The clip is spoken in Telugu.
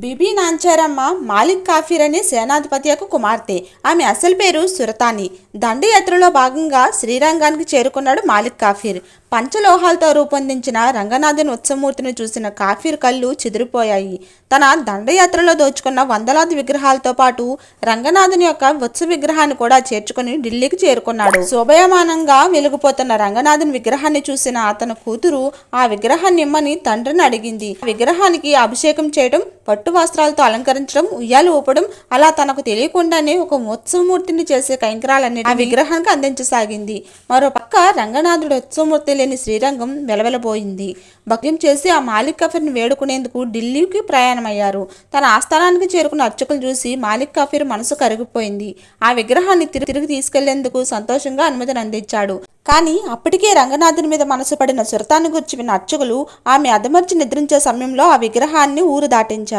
బీబీ నాంచారమ్మ మాలిక్ కాఫీర్ అనే సేనాధిపతి యొక్క కుమార్తె. ఆమె అసలు పేరు సురతాని. దండయాత్రలో భాగంగా శ్రీరంగానికి చేరుకున్నాడు మాలిక్ కాఫీర్. పంచలోహాలతో రూపొందించిన రంగనాథుని ఉత్సవమూర్తిని చూసిన కాఫీర్ కళ్ళు చెదిరిపోయాయి. తన దండయాత్రలో దోచుకున్న వందలాది విగ్రహాలతో పాటు రంగనాథుని యొక్క ఉత్సవ విగ్రహాన్ని కూడా చేర్చుకుని ఢిల్లీకి చేరుకున్నాడు. శోభయమానంగా వెలిగిపోతున్న రంగనాథుని విగ్రహాన్ని చూసిన అతని కూతురు ఆ విగ్రహాన్ని ఇమ్మని తండ్రిని అడిగింది. విగ్రహానికి అభిషేకం చేయడం, పట్టు వస్త్రాలతో అలంకరించడం, ఉయ్యాలు ఊపడం, అలా తనకు తెలియకుండానే ఒక ఉత్సవమూర్తిని చేసే కైంకరాలన్నీ ఆ విగ్రహానికి అందించసాగింది. మరో పక్క రంగనాథుడు ఉత్సవమూర్తి లేని శ్రీరంగం వెలవెలబోయింది. భక్త్యం చేసి ఆ మాలిక్ కాఫీర్ని వేడుకునేందుకు ఢిల్లీకి ప్రయాణమయ్యారు. తన ఆస్థానానికి చేరుకున్న అర్చకులు చూసి మాలిక్ కాఫీర్ మనసు కరిగిపోయింది. ఆ విగ్రహాన్ని తిరిగి తీసుకెళ్లేందుకు సంతోషంగా అనుమతిని అందించాడు. కానీ అప్పటికే రంగనాథుని మీద మనసు పడిన సురతాన్ని గురించి విన్న అర్చకులు ఆమె అదమర్చి నిద్రించే సమయంలో ఆ విగ్రహాన్ని ఊరు దాటించారు.